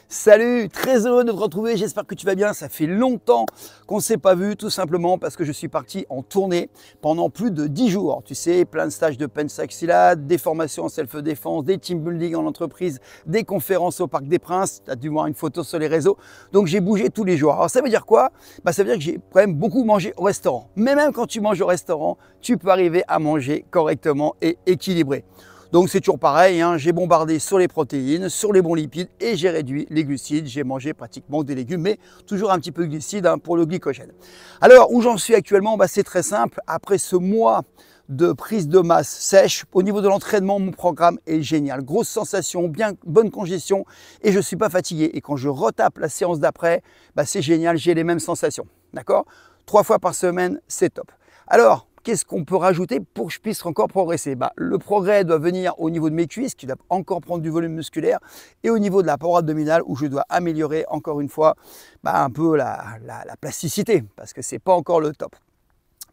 Salut, très heureux de te retrouver, j'espère que tu vas bien. Ça fait longtemps qu'on ne s'est pas vu, tout simplement parce que je suis parti en tournée pendant plus de 10 jours. Tu sais, plein de stages de pensaxilade, des formations en self-défense, des team building en entreprise, des conférences au Parc des Princes. Tu as dû voir une photo sur les réseaux. Donc j'ai bougé tous les jours. Alors ça veut dire quoi? Ça veut dire que j'ai quand même beaucoup mangé au restaurant. Mais même quand tu manges au restaurant, tu peux arriver à manger correctement et équilibré. Donc c'est toujours pareil, hein, j'ai bombardé sur les protéines, sur les bons lipides et j'ai réduit les glucides. J'ai mangé pratiquement des légumes, mais toujours un petit peu de glucides pour le glycogène. Alors où j'en suis actuellement, c'est très simple. Après ce mois de prise de masse sèche, au niveau de l'entraînement, mon programme est génial. Grosse sensation, bien bonne congestion et je ne suis pas fatigué. Et quand je retape la séance d'après, c'est génial, j'ai les mêmes sensations. D'accord? 3 fois par semaine, c'est top. Alors, qu'est-ce qu'on peut rajouter pour que je puisse encore progresser? Le progrès doit venir au niveau de mes cuisses, qui doivent encore prendre du volume musculaire, et au niveau de la paroi abdominale, où je dois améliorer encore une fois un peu la plasticité, parce que ce n'est pas encore le top.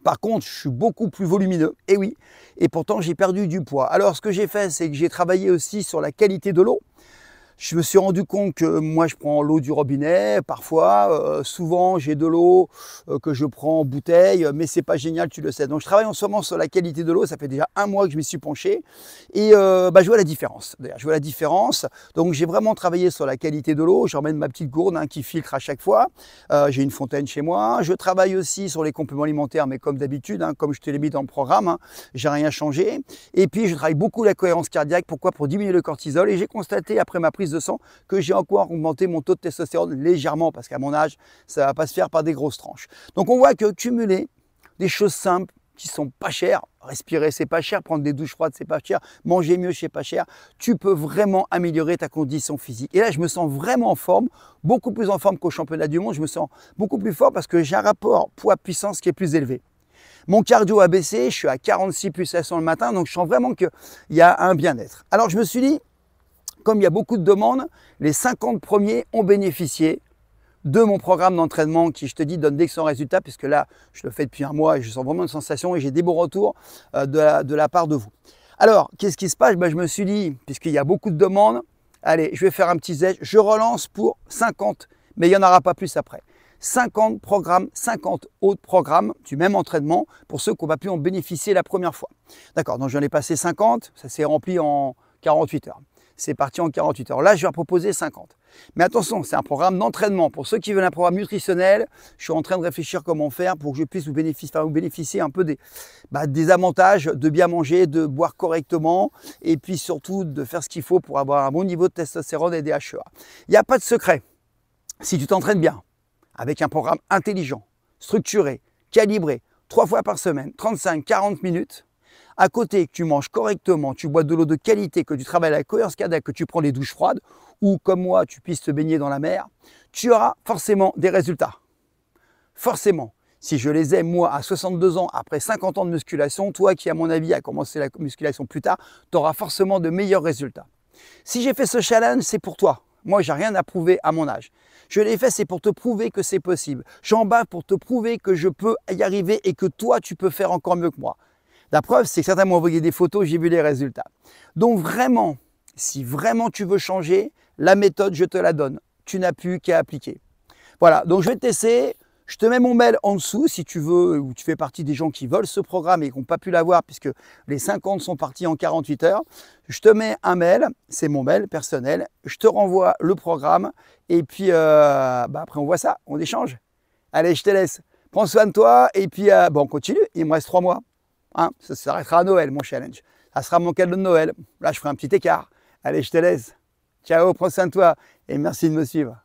Par contre, je suis beaucoup plus volumineux, et oui, et pourtant j'ai perdu du poids. Alors ce que j'ai fait, c'est que j'ai travaillé aussi sur la qualité de l'eau. Je me suis rendu compte que moi, je prends l'eau du robinet, parfois, souvent j'ai de l'eau que je prends en bouteille, mais c'est pas génial, tu le sais. Donc je travaille en ce moment sur la qualité de l'eau, ça fait déjà 1 mois que je m'y suis penché et je vois la différence. D'ailleurs, je vois la différence. Donc j'ai vraiment travaillé sur la qualité de l'eau, j'emmène ma petite gourde qui filtre à chaque fois. J'ai une fontaine chez moi. Je travaille aussi sur les compléments alimentaires, mais comme d'habitude, comme je te l'ai mis dans le programme, j'ai rien changé. Et puis je travaille beaucoup la cohérence cardiaque. Pourquoi? Pour diminuer le cortisol. Et j'ai constaté après ma prise de sang que j'ai encore augmenté mon taux de testostérone légèrement parce qu'à mon âge, ça ne va pas se faire par des grosses tranches. Donc on voit que cumuler des choses simples qui sont pas chères, respirer c'est pas cher, prendre des douches froides c'est pas cher, manger mieux c'est pas cher, tu peux vraiment améliorer ta condition physique. Et là je me sens vraiment en forme, beaucoup plus en forme qu'au championnat du monde, je me sens beaucoup plus fort parce que j'ai un rapport poids-puissance qui est plus élevé. Mon cardio a baissé, je suis à 46 pulsations le matin, donc je sens vraiment qu'il y a un bien-être. Alors je me suis dit, comme il y a beaucoup de demandes, les 50 premiers ont bénéficié de mon programme d'entraînement qui, je te dis, donne d'excellents résultats puisque là, je le fais depuis 1 mois et je sens vraiment une sensation et j'ai des bons retours de la part de vous. Alors, qu'est-ce qui se passe? Je me suis dit, puisqu'il y a beaucoup de demandes, allez, je vais faire un petit zèche, je relance pour 50, mais il n'y en aura pas plus après. 50 programmes, 50 autres programmes du même entraînement pour ceux qui n'ont pas pu en bénéficier la première fois. D'accord, donc j'en ai passé 50, ça s'est rempli en 48 heures. C'est parti en 48 heures. Là, je vais en proposer 50. Mais attention, c'est un programme d'entraînement. Pour ceux qui veulent un programme nutritionnel, je suis en train de réfléchir comment faire pour que je puisse vous bénéficier un peu des avantages de bien manger, de boire correctement et puis surtout de faire ce qu'il faut pour avoir un bon niveau de testostérone et des HEA. Il n'y a pas de secret. Si tu t'entraînes bien, avec un programme intelligent, structuré, calibré, 3 fois par semaine, 35-40 minutes, à côté que tu manges correctement, tu bois de l'eau de qualité, que tu travailles la cohérence cardiaque, que tu prends les douches froides, ou comme moi, tu puisses te baigner dans la mer, tu auras forcément des résultats. Forcément. Si je les ai, moi, à 62 ans, après 50 ans de musculation, toi qui, à mon avis, a commencé la musculation plus tard, tu auras forcément de meilleurs résultats. Si j'ai fait ce challenge, c'est pour toi. Moi, j'ai rien à prouver à mon âge. Je l'ai fait, c'est pour te prouver que c'est possible. J'en bats pour te prouver que je peux y arriver et que toi, tu peux faire encore mieux que moi. La preuve, c'est que certains m'ont envoyé des photos, j'ai vu les résultats. Donc vraiment, si vraiment tu veux changer, la méthode, je te la donne. Tu n'as plus qu'à appliquer. Voilà, donc je vais te laisser. Je te mets mon mail en dessous si tu veux, ou tu fais partie des gens qui veulent ce programme et qui n'ont pas pu l'avoir puisque les 50 sont partis en 48 heures. Je te mets un mail, c'est mon mail personnel. Je te renvoie le programme et puis après on voit ça, on échange. Allez, je te laisse. Prends soin de toi et puis on continue, il me reste 3 mois. Ça s'arrêtera à Noël, mon challenge. Ça sera mon cadeau de Noël. Là, je ferai un petit écart. Allez, je te laisse. Ciao, prends soin de toi et merci de me suivre.